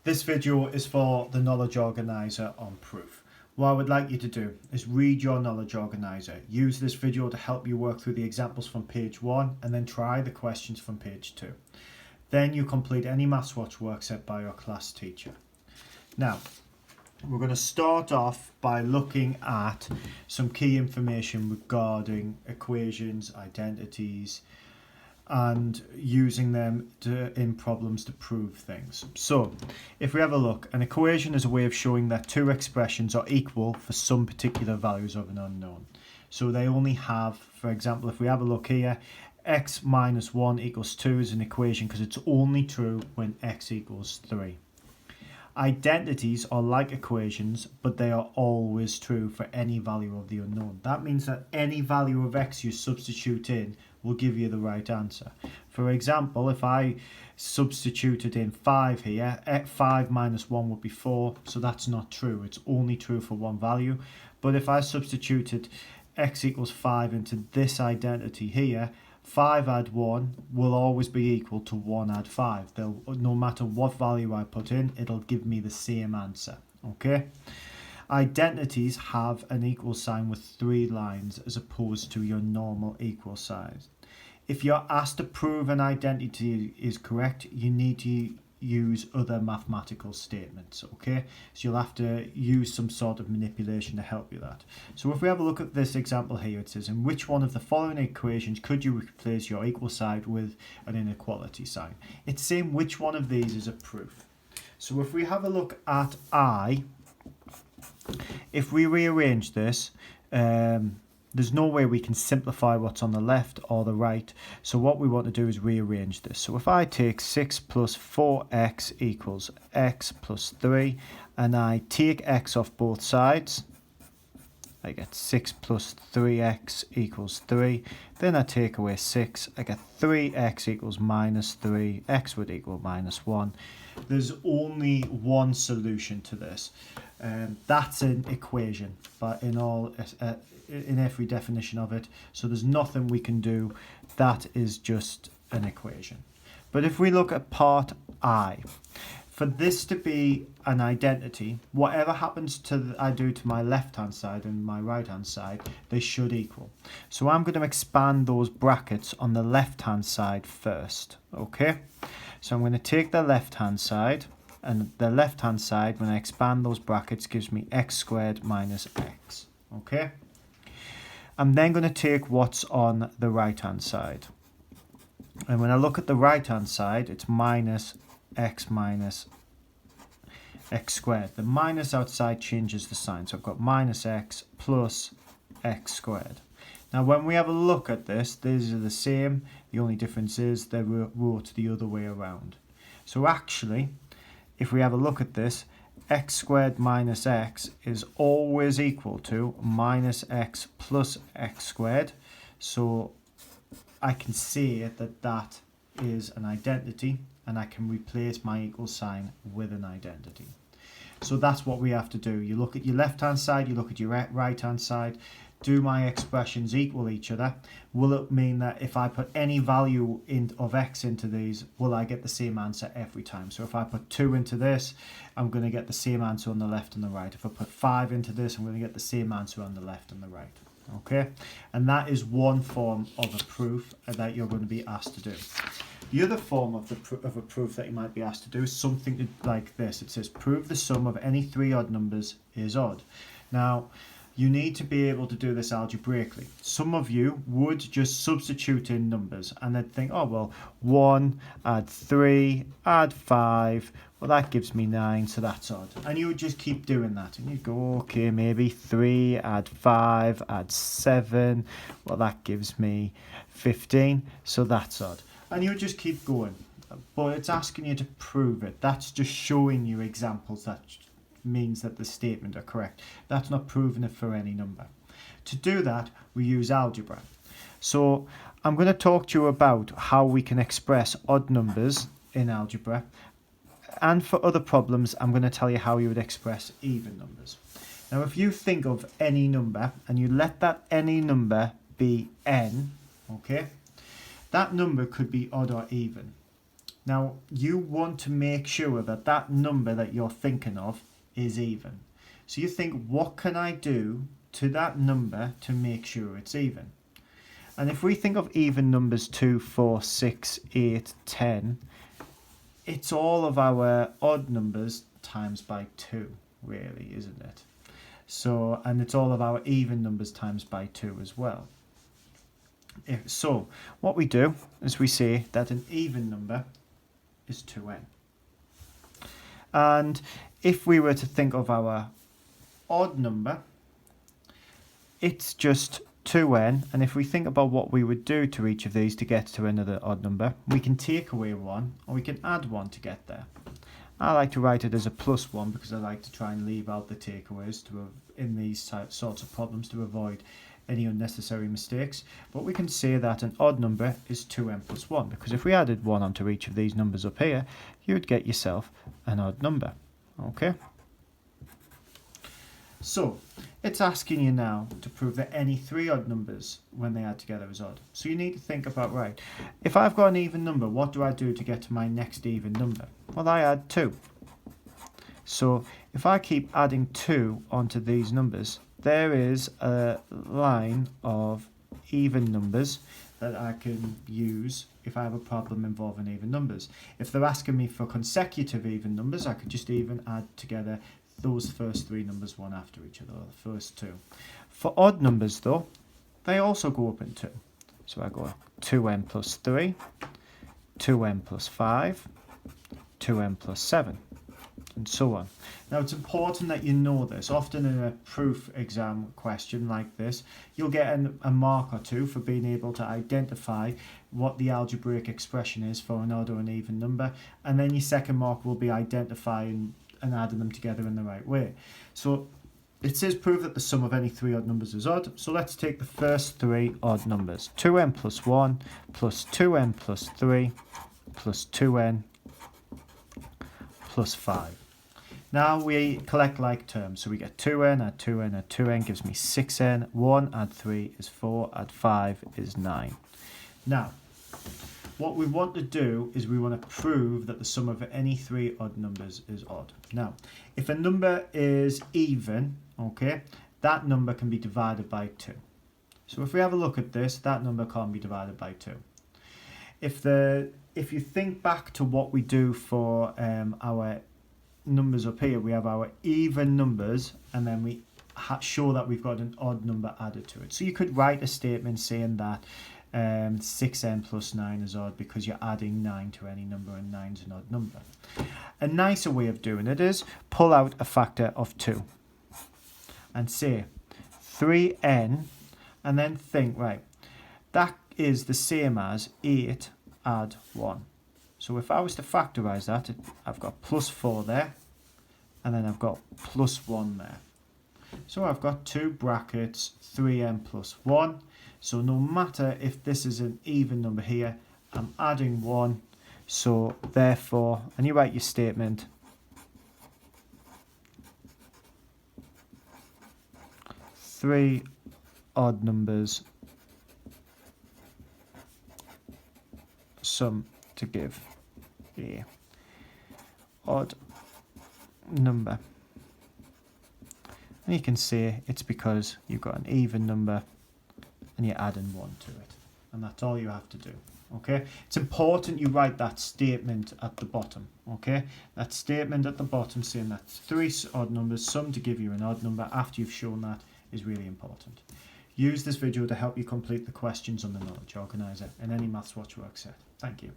This video is for the Knowledge Organiser on proof. What I would like you to do is read your Knowledge Organiser. Use this video to help you work through the examples from page 1 and then try the questions from page 2. Then you complete any Maths Watch work set by your class teacher. Now, we're going to start off by looking at some key information regarding equations, identities, and using them in problems to prove things. So, if we have a look, an equation is a way of showing that two expressions are equal for some particular values of an unknown. So they only have, for example, if we have a look here, x minus 1 equals 2 is an equation because it's only true when x equals 3. Identities are like equations, but they are always true for any value of the unknown. That means that any value of x you substitute in will give you the right answer. For example, if I substituted in 5 here, 5 minus 1 would be 4, so that's not true. It's only true for one value. But if I substituted x equals 5 into this identity here, 5 add 1 will always be equal to 1 add 5. No matter what value I put in, it'll give me the same answer. Okay? Identities have an equal sign with 3 lines as opposed to your normal equal sign. If you're asked to prove an identity is correct, you need to use other mathematical statements, okay? So you'll have to use some sort of manipulation to help you that. So if we have a look at this example here, it says, in which one of the following equations could you replace your equal sign with an inequality sign? It's saying which one of these is a proof. So if we have a look at I, if we rearrange this, there's no way we can simplify what's on the left or the right. So what we want to do is rearrange this. So if I take 6 plus 4x equals x plus 3, and I take x off both sides, I get 6 plus 3x equals 3. Then I take away 6, I get 3x equals minus 3, x would equal minus 1. There's only one solution to this. That's an equation, but in every definition of it. So there's nothing we can do. That is just an equation. But if we look at part I, for this to be an identity, whatever happens to I do to my left-hand side and my right-hand side, they should equal. So I'm going to expand those brackets on the left-hand side first. Okay? So I'm going to take the left-hand side, and the left-hand side, when I expand those brackets, gives me x squared minus x. Okay? I'm then going to take what's on the right-hand side. And when I look at the right-hand side, it's minus x squared. The minus outside changes the sign. So I've got minus x plus x squared. Now when we have a look at this, these are the same. The only difference is they wrote the other way around. So actually, if we have a look at this, x squared minus x is always equal to minus x plus x squared. So I can say that that is an identity, and I can replace my equal sign with an identity. So that's what we have to do. You look at your left-hand side, you look at your right-hand side. Do my expressions equal each other? Will it mean that if I put any value of x into these, will I get the same answer every time? So if I put 2 into this, I'm going to get the same answer on the left and the right. If I put 5 into this, I'm going to get the same answer on the left and the right. Okay? And that is one form of a proof that you're going to be asked to do. The other form of a proof that you might be asked to do is something like this. It says, prove the sum of any 3 odd numbers is odd. Now, you need to be able to do this algebraically. Some of you would just substitute in numbers and they'd think, oh, well, 1, add 3, add 5, well, that gives me 9, so that's odd. And you would just keep doing that. And you'd go, okay, maybe 3, add 5, add 7, well, that gives me 15, so that's odd. And you would just keep going. But it's asking you to prove it. That's just showing you examples that means that the statement are correct. That's not proving it for any number. To do that, we use algebra. So I'm going to talk to you about how we can express odd numbers in algebra, and for other problems I'm going to tell you how you would express even numbers. Now if you think of any number and you let that any number be n, okay, that number could be odd or even. Now, you want to make sure that that number that you're thinking of is even. So you think, what can I do to that number to make sure it's even? And if we think of even numbers 2, 4, 6, 8, 10, it's all of our odd numbers times by 2, really, isn't it? So, and it's all of our even numbers times by 2 as well. So, what we do is we say that an even number is 2n. And if we were to think of our odd number, it's just 2n, and if we think about what we would do to each of these to get to another odd number, we can take away 1 or we can add 1 to get there. I like to write it as a plus 1 because I like to try and leave out the takeaways in these sorts of problems to avoid any unnecessary mistakes. But we can say that an odd number is 2n plus 1, because if we added 1 onto each of these numbers up here, you would get yourself an odd number. Okay? So, it's asking you now to prove that any 3 odd numbers, when they add together, is odd. So you need to think about, right, if I've got an even number, what do I do to get to my next even number? Well, I add 2. So if I keep adding 2 onto these numbers, there is a line of even numbers that I can use if I have a problem involving even numbers. If they're asking me for consecutive even numbers, I could just even add together those first 3 numbers one after each other, or the first 2. For odd numbers though, they also go up in 2. So I go 2n plus 3, 2n plus 5, 2n plus 7, and so on. Now it's important that you know this. Often in a proof exam question like this, you'll get a mark or 2 for being able to identify what the algebraic expression is for an odd or an even number, and then your second mark will be identifying and adding them together in the right way. So it says prove that the sum of any 3 odd numbers is odd. So let's take the first 3 odd numbers. 2n plus 1 plus 2n plus 3 plus 2n plus 5. Now we collect like terms. So we get 2n, add 2n, add 2n gives me 6n. 1 add 3 is 4, add 5 is 9. Now, what we want to do is we want to prove that the sum of any 3 odd numbers is odd. Now, if a number is even, okay, that number can be divided by 2. So if we have a look at this, that number can't be divided by 2. If you think back to what we do for our numbers up here, we have our even numbers, and then we show that we've got an odd number added to it. So you could write a statement saying that 6n plus 9 is odd because you're adding 9 to any number, and 9 is an odd number. A nicer way of doing it is pull out a factor of 2 and say 3n, and then think, right, that is the same as 8 add 1. So if I was to factorise that, I've got plus 4 there, and then I've got plus 1 there. So I've got 2 brackets 3n plus 1. So no matter if this is an even number here, I'm adding 1. So therefore, and you write your statement, three odd numbers sum to give a odd number. And you can say it's because you've got an even number and you're adding 1 to it, and that's all you have to do. Okay, it's important you write that statement at the bottom. Okay, that statement at the bottom saying that 3 odd numbers sum to give you an odd number after you've shown that is really important. Use this video to help you complete the questions on the knowledge organizer in any Maths Watch work set. Thank you.